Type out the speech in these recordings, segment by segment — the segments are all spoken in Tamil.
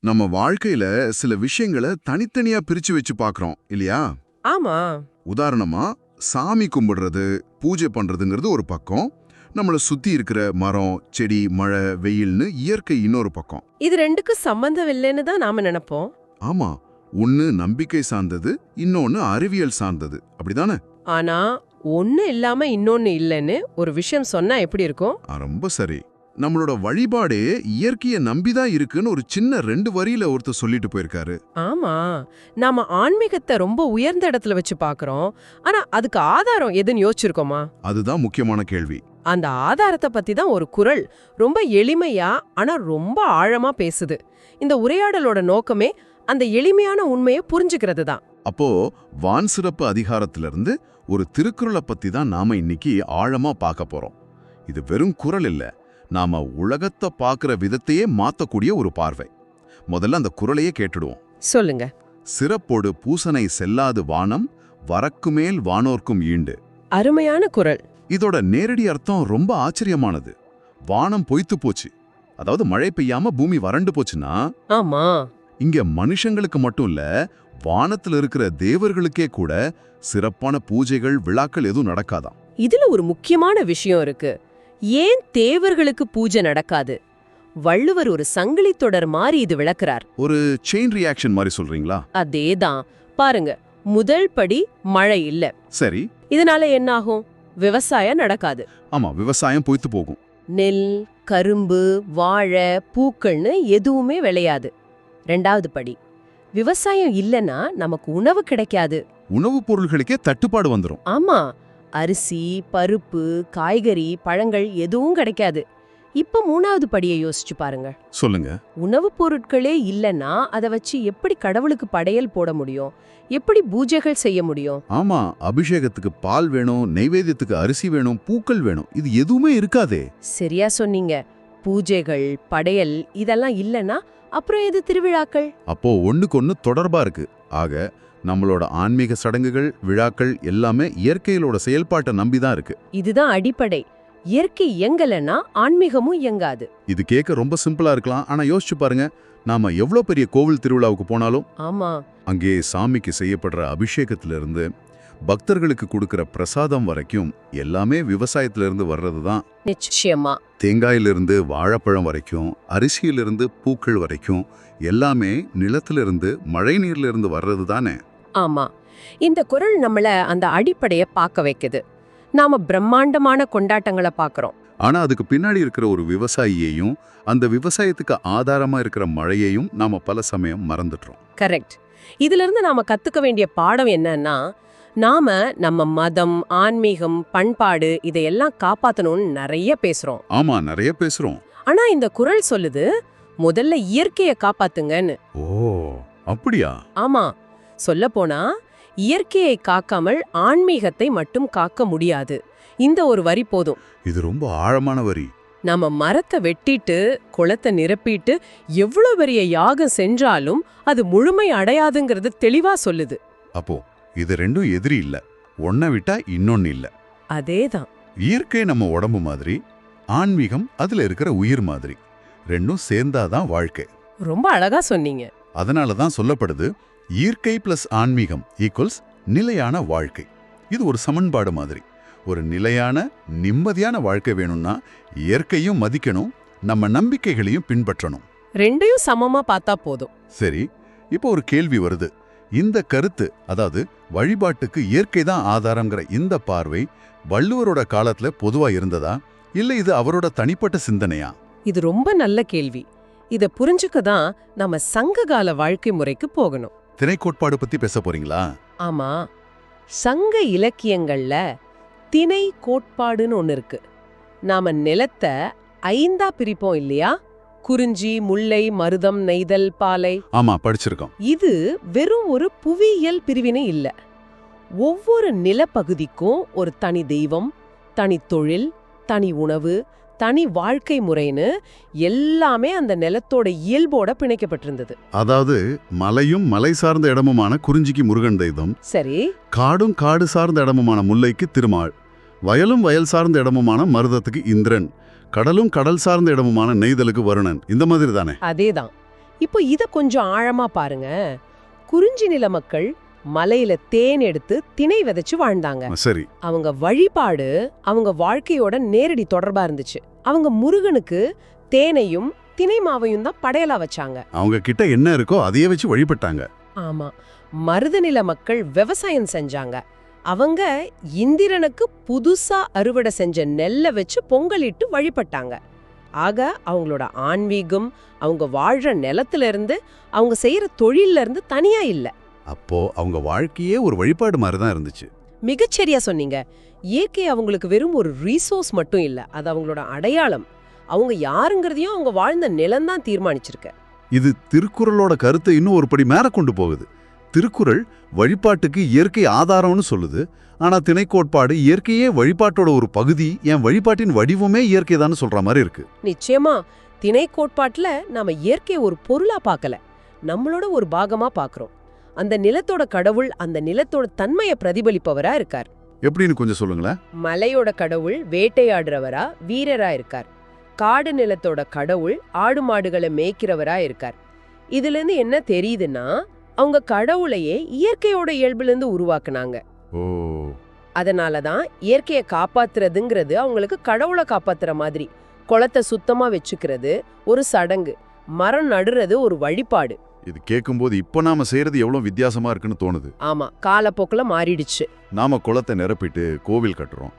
நம்ம வாழ்க்கையில சில விஷயங்களை தனித்தனியா பிரிச்சு வச்சு பார்க்கறோம் இல்லையா? ஆமா. உதாரணமா சாமி கும்பிடுறது, பூஜை பண்றதுங்கிறது ஒரு பக்கம். நம்மள சுத்தி இருக்கிற மரம், செடி, மழை, வெயில்னு இயற்கை இன்னொரு பக்கம். இது ரெண்டுக்கு சம்பந்தம் இல்லைன்னு தான் நாம நினைப்போம். ஆமா, ஒன்னு நம்பிக்கை சார்ந்தது, இன்னொன்னு அறிவியல் சார்ந்தது, அப்படிதானே? ஆனா ஒண்ணு இல்லாம இன்னொன்னு இல்லைன்னு ஒரு விஷயம் சொன்னா எப்படி இருக்கும்? ரொம்ப சரி. நம்மளோட வழிபாடே இயற்கையை நம்பிதான் இருக்குன்னு ஒரு சின்ன 2 வரியில ஒருத்தர் சொல்லிட்டு போயிருக்காரு. ஆமா, நாம ஆன்மீகத்தை ரொம்ப உயர்ந்த இடத்துல வச்சு பார்க்கறோம். ஆனா அதுக்கு ஆதாரம் எதுன்னு யோசிச்சிருக்கோமா? அதுதான் முக்கியமான கேள்வி. அந்த ஆதாரத்தை பத்தி தான் ஒரு குறள் ரொம்ப எளிமையா ஆனா ரொம்ப ஆழமா பேசுது. இந்த உரையாடலோட நோக்கமே அந்த எளிமையான உண்மையை புரிஞ்சுக்கிறது தான். அப்போ வான் சிறப்பு அதிகாரத்திலிருந்து ஒரு திருக்குறளை பத்தி தான் நாம இன்னைக்கு ஆழமா பார்க்க போறோம். இது வெறும் குறள் இல்ல, நாம உலகத்தை பார்க்கிற விதத்தையே மாத்தக்கூடிய ஒரு பார்வை. முதல்ல அந்த குறளையே கேட்டுடுவோம். சொல்லுங்க. சிறப்பொடு பூசனை செல்லாது வானம் வரக்குமேல் வானோர்க்கும் ஈண்டு. அருமையான குறள். இதோட நேரடி அர்த்தம் ரொம்ப ஆச்சரியமானது. வானம் பொய்த்து போச்சு, அதாவது மழை பெய்யாம பூமி வறண்டு போச்சுன்னா, ஆமா, இங்க மனுஷங்களுக்கு மட்டும் இல்ல, வானத்துல இருக்கிற தேவர்களுக்கே கூட சிறப்பான பூஜைகள் விழாக்கள் எதுவும் நடக்காதாம். இதுல ஒரு முக்கியமான விஷயம் இருக்கு. ஏன் தேவர்களுக்கு பூஜை நடக்காது? வள்ளுவர் ஒரு சங்கிலி தொடர் மாதிரி இது விளக்குறார். ஒரு செயின் ரியாக்ஷன் மாதிரி சொல்றீங்களா? அதேதான். பாருங்க, முதல் படி மழை இல்ல. சரி. இதனால என்ன ஆகும்? விவசாயம் நடக்காது. ஆமா, விவசாயம் பொய்த்து போகும். நெல், கரும்பு, வாழை, பூக்கள்னு எதுவுமே விளையாது. 2வது படி, விவசாயம் இல்லனா நமக்கு உணவு கிடைக்காது. உணவுப் பொருள்களுக்கே தட்டுப்பாடு வந்துரும். ஆமா, அரிசி, பருப்பு, காய்கறி, பழங்கள் எதுவும் கிடைக்காது. இப்ப 3வது படியை யோசிச்சு பாருங்க. சொல்லுங்க. உணவுப் பொருட்களே இல்லனா அதை வச்சு எப்படி கடவுளுக்கு படையல் போட முடியும்? எப்படி பூஜைகள் செய்ய முடியும்? ஆமா, அபிஷேகத்துக்கு பால் வேணும், நைவேத்தியத்துக்கு அரிசி வேணும், பூக்கள் வேணும், இது எதுவுமே இருக்காதே. சரியா சொன்னீங்க. பூஜைகள், படையல் இதெல்லாம் இல்லனா அப்புறம் எது திருவிழாக்கள்? அப்போ ஒண்ணுக்கொன்னு தொடர்பா இருக்கு. ஆக நம்மளோட ஆன்மீக சடங்குகள், விழாக்கள் எல்லாமே இயற்கையிலோட செயல்பாட்டை நம்பிதான் இருக்கு. இதுதான் அடிப்படை. இயற்கை இயங்கலனா ஆன்மீகமும் இயங்காது. இது கேட்க ரொம்ப சிம்பிளா இருக்கலாம், ஆனா யோசிச்சு பாருங்க. நாம எவ்வளோ பெரிய கோவில் திருவிழாவுக்கு போனாலும் ஆமா, அங்கே சாமிக்கு செய்யப்படுற அபிஷேகத்திலிருந்து பக்தர்களுக்கு கொடுக்கிற பிரசாதம் வரைக்கும் எல்லாமே விவசாயத்திலிருந்து வர்றது தான். நிச்சயமா. தேங்காயிலிருந்து வாழைப்பழம் வரைக்கும், அரிசியிலிருந்து பூக்கள் வரைக்கும் எல்லாமே நிலத்திலிருந்து மழை நீர்ல வர்றது தானே. ஆமா, இந்த குறள் நம்மள அந்த அடிப்படைய பார்க்க வைக்குது. நாம பிரம்மாண்டமான கொண்டாட்டங்களை பார்க்கறோம். ஆனா அதுக்கு பின்னாடி இருக்கிற ஒரு விவசாயியையும், அந்த விவசாயத்துக்கு ஆதாரமா இருக்கிற மழையையும் நாம பல சமயம் மறந்துடுறோம். கரெக்ட். இதுல இருந்து நாம கத்துக்க வேண்டிய பாடம் என்னன்னா, நாம நம்ம மதம், ஆன்மீகம், பண்பாடு இதையெல்லாம் காப்பாத்தணும்னு நிறைய பேசுறோம். ஆமா, நிறைய பேசுறோம். ஆனா இந்த குறள் சொல்லுது, முதல்ல இயற்கையை காப்பாத்துங்கன்னு. ஓ, அப்படியா? ஆமா, சொல்லப்போனா இயற்கையை காக்காமல் ஆன்மீகத்தை மட்டும் காக்க முடியாது. இந்த ஒரு வரி போதும். இது ரொம்ப ஆழமான வரி. நம்ம மரத்தை வெட்டிட்டு குளத்தை நிரப்பிட்டு எவ்வளவு பெரிய யாகம் செஞ்சாலும் அது முழுமை அடையாதுங்கிறது தெளிவா சொல்லுது. அப்போ இது ரெண்டும் எதிரி இல்ல, ஒன்ன விட்டா இன்னொன்னு இல்ல. அதேதான். இயற்கை நம்ம உடம்பு மாதிரி, ஆன்மீகம் அதுல இருக்கிற உயிர் மாதிரி. ரெண்டும் சேர்ந்தாதான் வாழ்க்கை. ரொம்ப அழகா சொன்னீங்க. அதனாலதான் சொல்லப்படுது, இயற்கை பிளஸ் ஆன்மீகம் ஈக்குவல்ஸ் நிலையான வாழ்க்கை. இது ஒரு சமன்பாடு மாதிரி. ஒரு நிலையான நிம்மதியான வாழ்க்கை வேணும்னா இயற்கையும் மதிக்கணும், நம்ம நம்பிக்கைகளையும் பின்பற்றணும். ரெண்டையும் சமமா பார்த்தா போதும். சரி, இப்போ ஒரு கேள்வி வருது. இந்த கருத்து, அதாவது வழிபாட்டுக்கு இயற்கை தான் ஆதாரங்கிற இந்த பார்வை வள்ளுவரோட காலத்துல பொதுவா இருந்ததா, இல்ல இது அவரோட தனிப்பட்ட சிந்தனையா? இது ரொம்ப நல்ல கேள்வி. இத புரிஞ்சுக்க தான் நம்ம சங்ககால வாழ்க்கை முறைக்கு போகணும். திணைக்கோட்பாடு பத்தி பேச போறீங்களா? ஆமா, சங்க இலக்கியங்கள்ல திணை கோட்பாடுன்னு ஒண்ணு இருக்கு. நாம நிலத்தை 5ஆ பிரிப்போம் இல்லையா? குறிஞ்சி, முல்லை, மருதம், நெய்தல், பாலை. ஆமா, படிச்சிருக்கோம். இது வெறும் ஒரு புவியியல் பிரிவினை இல்ல. ஒவ்வொரு நிலப்பகுதிக்கும் ஒரு தனி தெய்வம், தனி தொழில், தனி உணவு, தனி வாழ்க்கை முறைன்னு எல்லாமே அந்த நிலத்தோட இயல்போட பிணைக்கப்பட்டிருந்தது. அதாவது மலையும் மலை சார்ந்த இடமுமான குறிஞ்சிக்கு முருகன் தெய்வம், சரி, காடும் காடு சார்ந்த இடமுமான முல்லைக்கு திருமால், வயலும் வயல் சார்ந்த இடமுமான மருதத்துக்கு இந்திரன், கடலும் கடல் சார்ந்த இடமுமான நெய்தலுக்கு வருணன். இந்த மாதிரி தானே? அதேதான். இப்போ இத கொஞ்சம் ஆழமா பாருங்க. குறிஞ்சி நில மக்கள் மலையில தேன் எடுத்து திணை விதைச்சு வாழ்ந்தாங்க. சரி. அவங்க வழிபாடு அவங்க வாழ்க்கையோட நேரடி தொடர்பா இருந்துச்சு. அவங்க முருகனுக்கு தேனையும் திணை மாவையும் தான் படையலா வச்சாங்க. அவங்க கிட்ட என்ன இருக்கோ அதையே வச்சு வழிபட்டாங்க. ஆமா. மருதநில மக்கள் விவசாயம் செஞ்சாங்க. அவங்க இந்திரனுக்கு புதுசா அறுவடை செஞ்ச நெல்லை வச்சு பொங்கலிட்டு வழிபட்டாங்க. ஆக அவங்களோட ஆன்மீகம் அவங்க வாழ்ற நிலத்துல இருந்து அவங்க செய்யற தொழில்ல இருந்து தனியா இல்ல. அப்போ அவங்க வாழ்க்கையே ஒரு வழிபாடு மாதிரி தான் இருந்துச்சு. மிகச்சரியா சொன்னீங்க. இயற்கை அவங்களுக்கு வெறும் ஒரு ரீசோர்ஸ் மட்டும் இல்ல, அது அவங்களோட அடையாளம். அவங்க யாருங்கிறதையும் அவங்க வாழ்ந்த நிலம்தான் தீர்மானிச்சிருக்க. இது திருக்குறளோட கருத்தை இன்னும் ஒரு படி மேல கொண்டு போகுது. திருக்குறள் வழிபாட்டுக்கு இயற்கை ஆதாரம்னு சொல்லுது. ஆனா திணைக்கோட்பாடு இயற்கையே வழிபாட்டோட ஒரு பகுதி, என் வழிபாட்டின் வடிவமே இயற்கை தான் சொல்ற மாதிரி இருக்கு. நிச்சயமா. திணை கோட்பாட்டுல நாம இயற்கையை ஒரு பொருளா பார்க்கல, நம்மளோட ஒரு பாகமா பார்க்கறோம். அந்த நிலத்தோட கடவுள் அந்த நிலத்தோட தன்மையை பிரதிபலிப்பவரா இருக்கார். எப்படின்னு கொஞ்சம் சொல்லுங்களேன். மலையோட கடவுள் வேட்டையாடுறவரா வீரரா இருக்கார். காடு நிலத்தோட கடவுள் ஆடு மாடுகளை மேய்க்கிறவரா இருக்கார். இதுல இருந்து என்ன தெரியுதுன்னா, அவங்க கடவுளையே இயற்கையோட இயல்புலேருந்து உருவாக்குனாங்க. ஓ. அதனாலதான் இயற்கையை காப்பாத்துறதுங்கிறது அவங்களுக்கு கடவுளை காப்பாத்துற மாதிரி. குளத்தை சுத்தமா வச்சுக்கிறது ஒரு சடங்கு, மரம் நடுறது ஒரு வழிபாடு. இது கேட்கும்போது இப்போ நாம செய்யறது எவ்வளவு வித்தியாசமா இருக்குன்னு தோணுது. ஆமா, காலப்போக்குல மாறிடுச்சு. நாம குளத்தை நிரப்பிட்டு கோவில் கட்டுறோம்,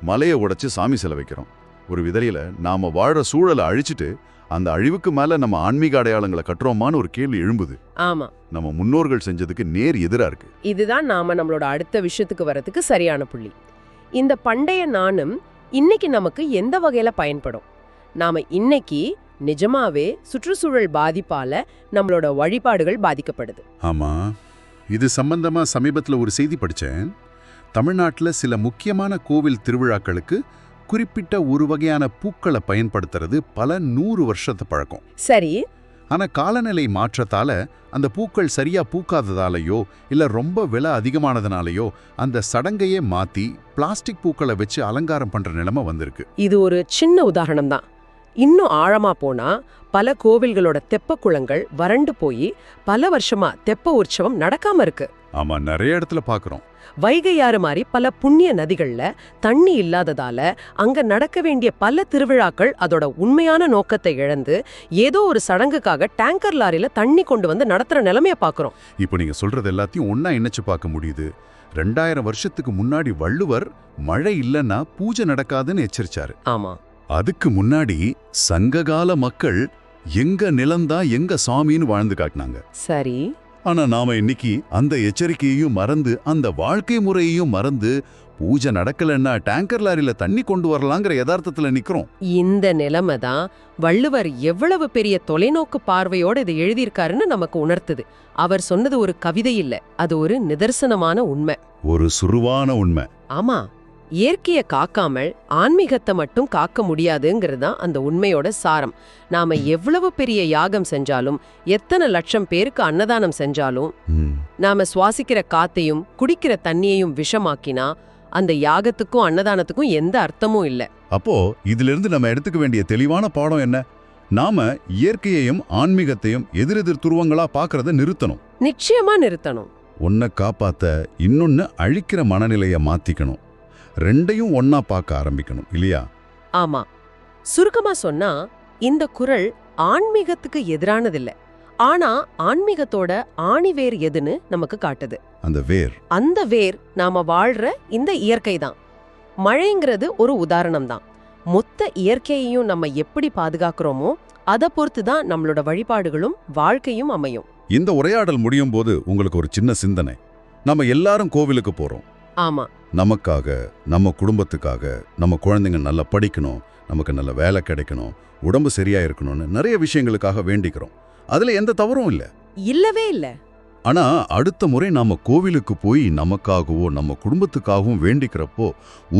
மலையை உடைச்சு சாமி சிலை வைக்கிறோம். ஒரு விதலையில நாம வாழற சூழலை அழிச்சிட்டு அந்த அழிவுக்கு மேல நம்ம ஆன்மீக அடையாளங்களை கட்டுறோமான்னு ஒரு கேள்வி எழும்புது. ஆமா, நம்ம முன்னோர்கள் செஞ்சதுக்கு நேர் எதிரா இருக்கு. இதுதான் நாம நம்மளோட அடுத்த விஷயத்துக்கு வரதுக்கு சரியான புள்ளி. இந்த பண்டைய நாணம் இன்னைக்கு நமக்கு எந்த வகையில பயன்படும்? நாம இன்னைக்கு நிஜமாவே சுற்றுச்சூழல் பாதிப்பால நம்மளோட வழிபாடுகள் பாதிக்கப்படுது. ஆமா, இது சம்பந்தமா சமீபத்துல ஒரு செய்தி படிச்சேன். தமிழ்நாட்டுல சில முக்கியமான கோவில் திருவிழாக்களுக்கு குறிப்பிட்ட ஒரு வகையான பூக்களை பயன்படுத்துறது பல 100 வருஷத்து பழக்கம். சரி. ஆனா காலநிலை மாற்றத்தால அந்த பூக்கள் சரியா பூக்காததாலேயோ இல்ல ரொம்ப விலை அதிகமானதுனாலேயோ அந்த சடங்கையே மாத்தி பிளாஸ்டிக் பூக்களை வச்சு அலங்காரம் பண்ற நிலைமை வந்திருக்கு. இது ஒரு சின்ன உதாரணம் தான். இன்னும் ஆழமா போனா பல கோவில்களோட தெப்ப குளங்கள் வறண்டு போய் பல வருஷமா தெப்ப உற்சவம் நடக்காம இருக்கு. ஆமா, நிறைய இடத்துல பாக்குறோம். வைகையாறு மாதிரி பல புண்ணிய நதிகள்ல தண்ணி இல்லாததால அங்க நடக்க வேண்டிய பல திருவிழாக்கள் அதோட உண்மையான நோக்கத்தை இழந்து ஏதோ ஒரு சடங்குக்காக டேங்கர் லாரியில தண்ணி கொண்டு வந்து நடத்துற நிலைமைய பாக்குறோம். இப்போ நீங்க சொல்றது எல்லாத்தையும் ஒன்னா இணைச்சு பார்க்க முடியுது. 2000 வருஷத்துக்கு முன்னாடி வள்ளுவர் மழை இல்லைன்னா பூஜை நடக்காதுன்னு எச்சரிச்சாரு. ஆமா. அதுக்கு முன்னாடி சங்ககால மக்கள் எங்க நிலம்தான் எங்க சாமின்னு வாழ்ந்து காட்டினாங்க. சரி. ஆனா நாம இன்னைக்கு அந்த எச்சரிக்கையையும் மறந்து அந்த வாழ்க்கை முறையையும் மறந்து பூஜை நடக்கலன்னா டேங்கர் லாரியில தண்ணி கொண்டு வரலாங்கிற யதார்த்தத்துல நிக்கிறோம். இந்த நிலைமை தான் வள்ளுவர் எவ்வளவு பெரிய தொலைநோக்கு பார்வையோட இதை எழுதியிருக்காருன்னு நமக்கு உணர்த்துது. அவர் சொன்னது ஒரு கவிதை இல்ல, அது ஒரு நிதர்சனமான உண்மை, ஒரு சுருவான உண்மை. ஆமா. இயற்கையை காக்காமல் ஆன்மீகத்தை மட்டும் காக்க முடியாதுங்கிறது தான் அந்த உண்மையோட சாரம். நாம எவ்வளவு பெரிய யாகம் செஞ்சாலும் எத்தனை லட்சம் பேருக்கு அன்னதானம் செஞ்சாலும் நாம சுவாசிக்கிற காத்தையும் குடிக்கிற தண்ணியையும் விஷமாக்கினா அந்த யாகத்துக்கும் அன்னதானத்துக்கும் எந்த அர்த்தமும் இல்ல. அப்போ இதுல இருந்து நம்ம எடுத்துக்க வேண்டிய தெளிவான பாடம் என்ன? நாம இயற்கையையும் ஆன்மீகத்தையும் எதிரெதிர் துருவங்களா பாக்குறத நிறுத்தணும். நிச்சயமா நிறுத்தணும். ஒன்ன காப்பாத்த இன்னொன்னு அழிக்கிற மனநிலைய மாத்திக்கணும். ரெண்டையும் ஒன்னா பார்க்க ஆரம்பிக்கணும், இல்லையா? ஆமா. சுருக்கமா சொன்னா இந்த குறள் ஆன்மீகத்துக்கு எதிரானதில்ல, ஆனா ஆன்மீகத்தோட ஆணிவேர் எதுன்னு நமக்கு காட்டுது. அந்த வேர் நாம வாழ்ற இந்த இயற்கை தான். மழைங்கிறது ஒரு உதாரணம் தான். மொத்த இயற்கையையும் நம்ம எப்படி பாதுகாக்கிறோமோ அதை பொறுத்து தான் நம்மளோட வழிபாடுகளும் வாழ்க்கையும் அமையும். இந்த உரையாடல் முடியும் போது உங்களுக்கு ஒரு சின்ன சிந்தனை. நம்ம எல்லாரும் கோவிலுக்கு போறோம். ஆமா. நமக்காக, நம்ம குடும்பத்துக்காக, நம்ம குழந்தைங்க நல்லா படிக்கணும், நமக்கு நல்ல வேலை கிடைக்கணும், உடம்பு சரியா இருக்கணும்னு நிறைய விஷயங்களுக்காக வேண்டிக்கிறோம். அதுல எந்த தவறும் இல்ல, இல்லவே இல்ல. ஆனா அடுத்த முறை நாம கோவிலுக்கு போய் நமக்காகவோ நம்ம குடும்பத்துக்காகவும் வேண்டிக்கிறப்போ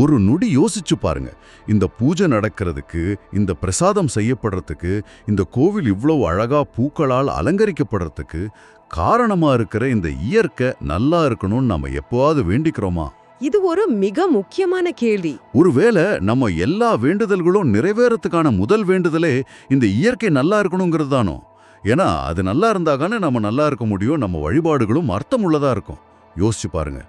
ஒரு நொடி யோசிச்சு பாருங்க. இந்த பூஜை நடக்கிறதுக்கு, இந்த பிரசாதம் செய்யப்படுறதுக்கு, இந்த கோவில் இவ்வளவு அழகா பூக்களால் அலங்கரிக்கப்படுறதுக்கு காரணமா இருக்கிற இந்த இயற்கை நல்லா இருக்கணும்னு நாம எப்போவாவது வேண்டிக்கிறோமா? இது ஒரு மிக முக்கியமான கேள்வி. ஒருவேளை நம்ம எல்லா வேண்டுதல்களும் நிறைவேறத்துக்கான முதல் வேண்டுதலே இந்த இயற்கை நல்லா இருக்கணுங்கிறது தானோ? ஏன்னா அது நல்லா இருந்தாதானே நம்ம நல்லா இருக்க முடியும், நம்ம வழிபாடுகளும் அர்த்தமுள்ளதா இருக்கும். யோசிச்சு பாருங்க.